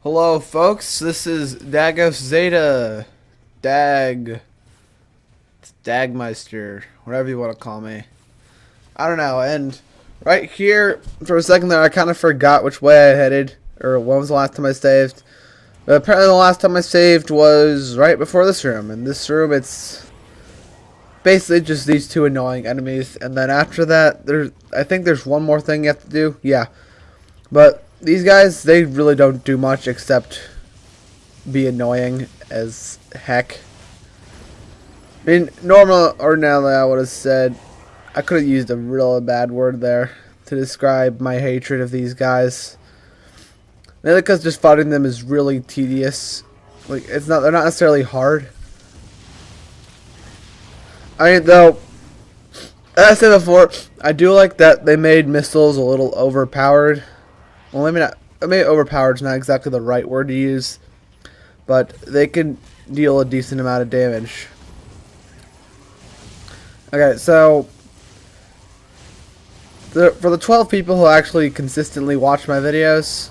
Hello, folks. This is Dagos Zeta. Dag. It's Dagmeister. Whatever you want to call me. I don't know. And right here, for a second there, I kind of forgot which way I headed. Or when was the last time I saved. But apparently the last time I saved was right before this room. In this room, it's basically just these two annoying enemies. And then after that, I think there's one more thing you have to do. Yeah. But these guys, they really don't do much except be annoying as heck. I mean, ordinarily I would have said, I could have used a real bad word there to describe my hatred of these guys. Mainly because just fighting them is really tedious. Like, they're not necessarily hard. I mean, though, as I said before, I do like that they made missiles a little overpowered. Well, maybe overpowered is not exactly the right word to use, but they can deal a decent amount of damage. Okay, so for the 12 people who actually consistently watch my videos,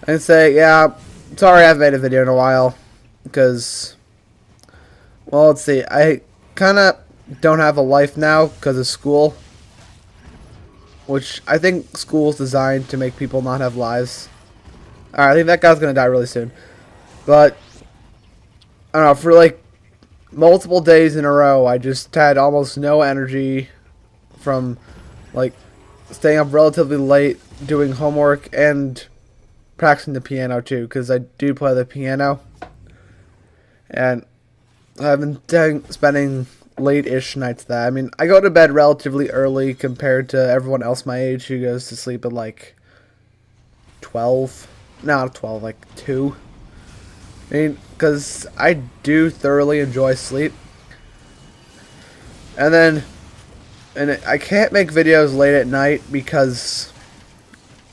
I can say, yeah, sorry I haven't made a video in a while, because, well, let's see, I kind of don't have a life now because of school. Which, I think school is designed to make people not have lives. Alright, I think that guy's gonna die really soon. But, I don't know, for like multiple days in a row, I just had almost no energy from, like, staying up relatively late, doing homework, and practicing the piano too, because I do play the piano. And I've been spending late-ish nights that. I mean, I go to bed relatively early compared to everyone else my age who goes to sleep at like 12. Not 12, like 2. I mean, because I do thoroughly enjoy sleep. And I can't make videos late at night because,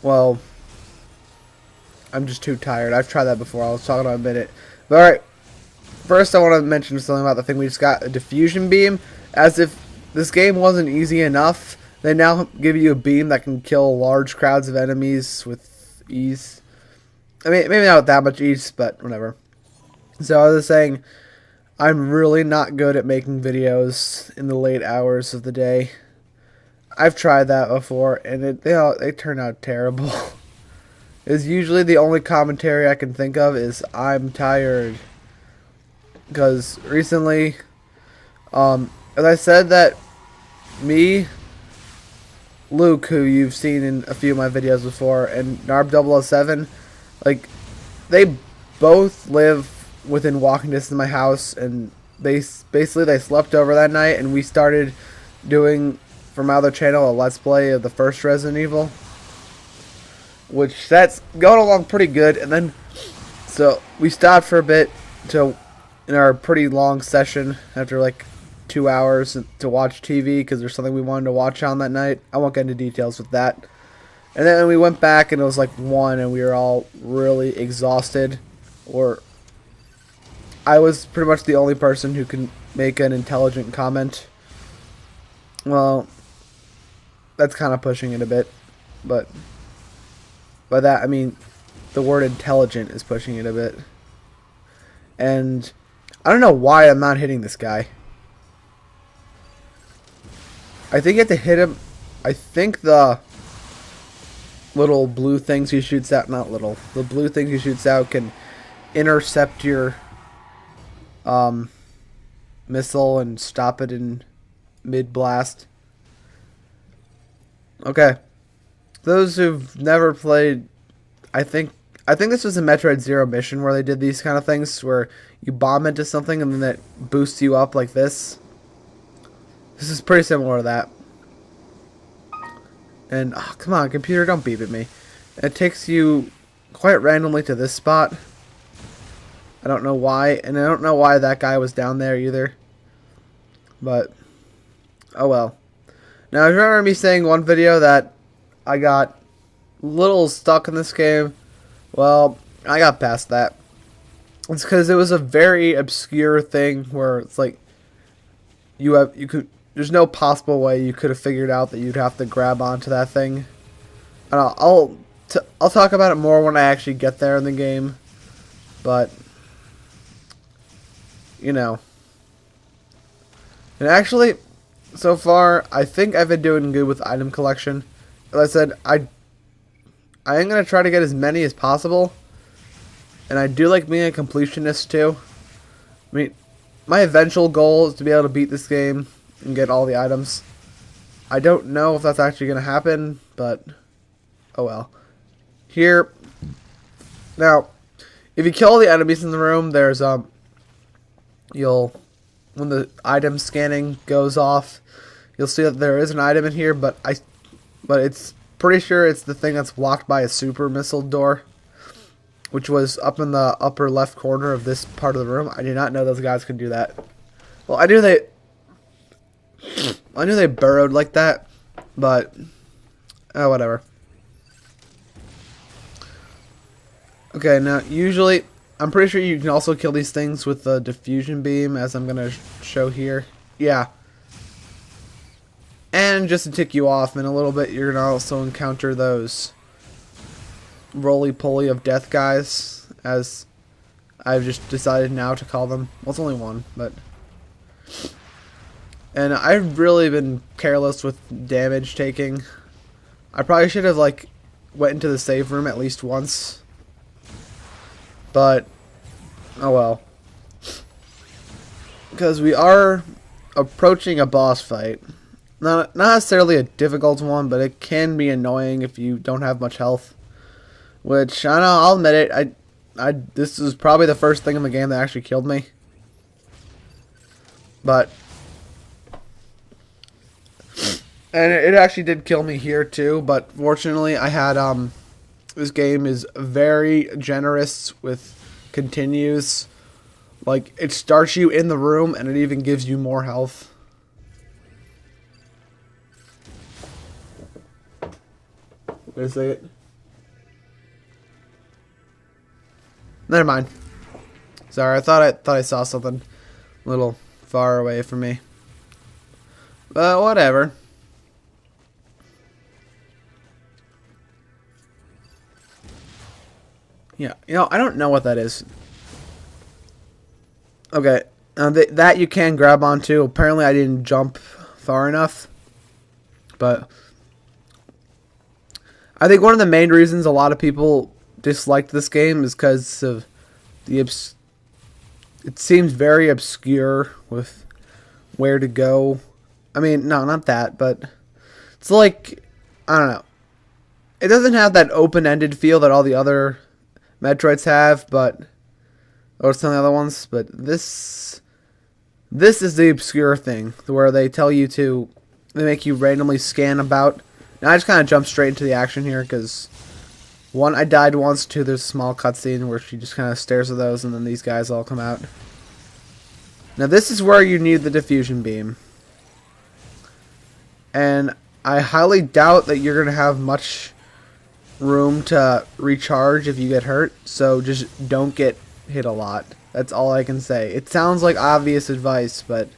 well, I'm just too tired. I've tried that before. I'll talk about it in a minute. But alright. First, I want to mention something about the thing we just got, a Diffusion Beam. As if this game wasn't easy enough, they now give you a beam that can kill large crowds of enemies with ease. I mean, maybe not that much ease, but whatever. So, I was saying, I'm really not good at making videos in the late hours of the day. I've tried that before, and they turn out terrible. It's usually the only commentary I can think of is, I'm tired. Because recently, as I said that me, Luke, who you've seen in a few of my videos before, and Narb007, like, they both live within walking distance of my house, and they slept over that night, and we started doing, for my other channel, a Let's Play of the first Resident Evil, which that's going along pretty good, and then, so, we stopped for a bit in our pretty long session after like 2 hours to watch TV because there's something we wanted to watch on that night. I won't get into details with that. And then we went back and it was like 1 and we were all really exhausted. Or I was pretty much the only person who can make an intelligent comment. Well, that's kind of pushing it a bit. But by that I mean the word intelligent is pushing it a bit. And I don't know why I'm not hitting this guy. I think you have to hit him. I think the little blue things he shoots out, not little, the blue things he shoots out can intercept your missile and stop it in mid-blast. Okay. Those who've never played, I think this was a Metroid Zero mission where they did these kind of things where you bomb into something and then it boosts you up like this. This is pretty similar to that. And, oh, come on, computer, don't beep at me. It takes you quite randomly to this spot. I don't know why, and I don't know why that guy was down there either. But, oh well. Now, if you remember me saying one video that I got a little stuck in this game, well, I got past that. It's because it was a very obscure thing where it's like there's no possible way you could have figured out that you'd have to grab onto that thing. I'll I'll talk about it more when I actually get there in the game. But, you know. And actually, so far, I think I've been doing good with item collection. As I said, I am going to try to get as many as possible. And I do like being a completionist too. I mean, my eventual goal is to be able to beat this game and get all the items. I don't know if that's actually going to happen, but oh well. Here, now, if you kill the enemies in the room, there's when the item scanning goes off, you'll see that there is an item in here, but it's pretty sure it's the thing that's blocked by a super missile door, which was up in the upper left corner of this part of the room. I did not know those guys could do that. Well, I knew they burrowed like that, but whatever. Okay, now usually I'm pretty sure you can also kill these things with the diffusion beam, as I'm gonna show here. Yeah. And just to tick you off, in a little bit you're gonna also encounter those roly-poly of death guys, as I've just decided now to call them. Well, it's only one, but... And I've really been careless with damage taking. I probably should have, like, went into the save room at least once. But, oh well. Because we are approaching a boss fight. Not necessarily a difficult one, but it can be annoying if you don't have much health. Which, I know, I'll admit it, this is probably the first thing in the game that actually killed me. But, and it actually did kill me here too, but fortunately I had, this game is very generous with continues. Like, it starts you in the room and it even gives you more health. Wait a second. Never mind. Sorry, I thought I saw something a little far away from me. But whatever. Yeah, you know, I don't know what that is. Okay, that you can grab onto. Apparently I didn't jump far enough. But I think one of the main reasons a lot of people disliked this game is because of it seems very obscure with where to go. I mean, no, not that, but it's like, I don't know. It doesn't have that open-ended feel that all the other Metroids have, or some of the other ones, but this is the obscure thing, where they make you randomly scan about. Now I just kind of jump straight into the action here, because one, I died once, two, there's a small cutscene where she just kind of stares at those, and then these guys all come out. Now this is where you need the diffusion beam. And I highly doubt that you're going to have much room to recharge if you get hurt, so just don't get hit a lot. That's all I can say. It sounds like obvious advice, but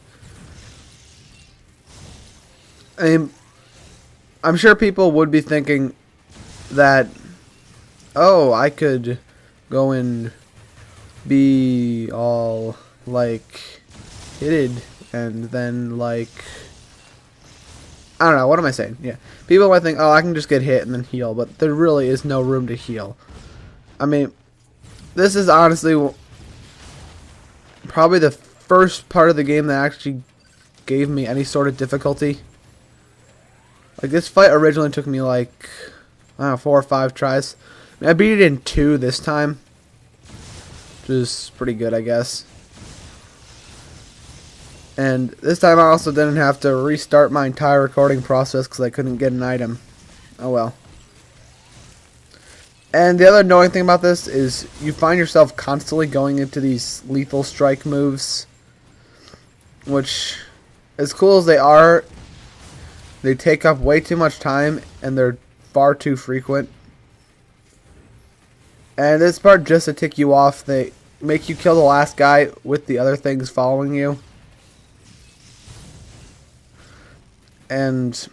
I'm sure people would be thinking that, oh, I could go and be all, like, hitted, and then, like, I don't know, what am I saying? Yeah. People might think, oh, I can just get hit and then heal, but there really is no room to heal. I mean, this is honestly probably the first part of the game that actually gave me any sort of difficulty. Like, this fight originally took me, like, I don't know, 4 or 5 tries. I mean, I beat it in 2 this time, which is pretty good, I guess. And this time I also didn't have to restart my entire recording process because I couldn't get an item. Oh well. And the other annoying thing about this is you find yourself constantly going into these lethal strike moves, which, as cool as they are, they take up way too much time and they're far too frequent. And this part, just to tick you off, they make you kill the last guy with the other things following you. And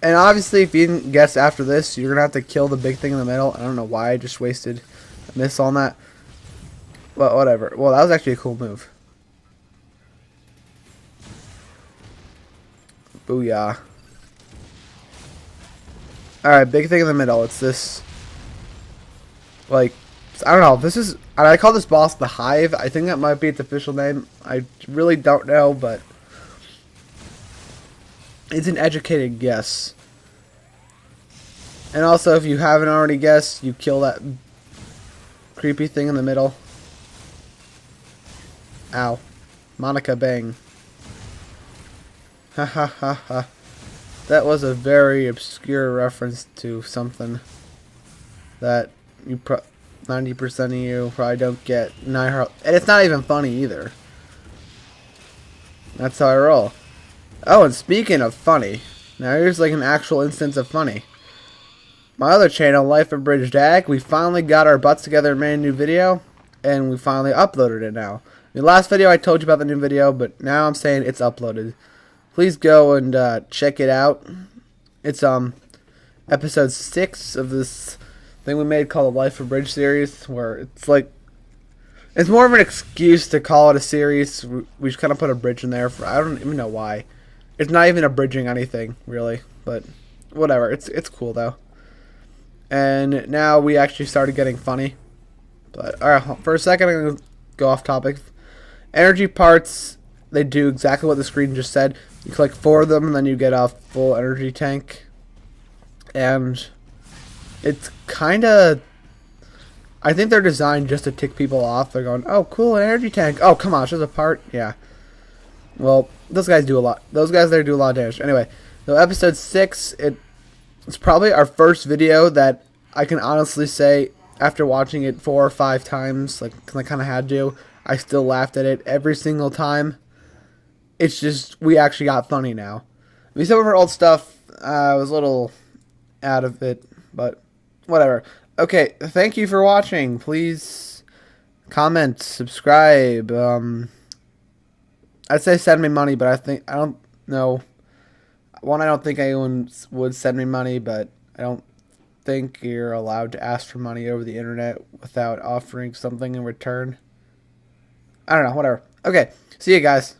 And obviously, if you didn't guess after this, you're going to have to kill the big thing in the middle. I don't know why I just wasted a miss on that. But whatever. Well, that was actually a cool move. Booyah. Alright, big thing in the middle. It's this, like, I don't know. This is, I call this boss the Hive. I think that might be its official name. I really don't know, but it's an educated guess. And also, if you haven't already guessed, you kill that creepy thing in the middle. Ow. Monica Bang. Ha ha ha ha. That was a very obscure reference to something that you 90% of you probably don't get. And it's not even funny either. That's how I roll. Oh, and speaking of funny, now here's like an actual instance of funny. My other channel, Life of Bridge Dag, we finally got our butts together and made a new video, and we finally uploaded it now. In the last video I told you about the new video, but now I'm saying it's uploaded. Please go and check it out. It's episode 6 of this thing we made called the Life of Bridge series, where it's like, it's more of an excuse to call it a series. We just kind of put a bridge in there for, I don't even know why. It's not even abridging anything really, but whatever. It's cool though. And now we actually started getting funny. But alright, for a second I'm gonna go off topic. Energy parts, they do exactly what the screen just said. You click 4 of them and then you get a full energy tank. And it's kinda, I think they're designed just to tick people off. They're going, oh cool, an energy tank. Oh come on, it's just a part. Yeah. Well, those guys do a lot. Those guys there do a lot of damage. Anyway, so episode 6, it's probably our first video that I can honestly say, after watching it 4 or 5 times, like, 'cause I kind of had to, I still laughed at it every single time. It's just, we actually got funny now. I mean, some of our old stuff, I was a little out of it, but whatever. Okay, thank you for watching. Please comment, subscribe. I'd say send me money, but I don't know. One, I don't think anyone would send me money, but I don't think you're allowed to ask for money over the internet without offering something in return. I don't know, whatever. Okay, see you guys.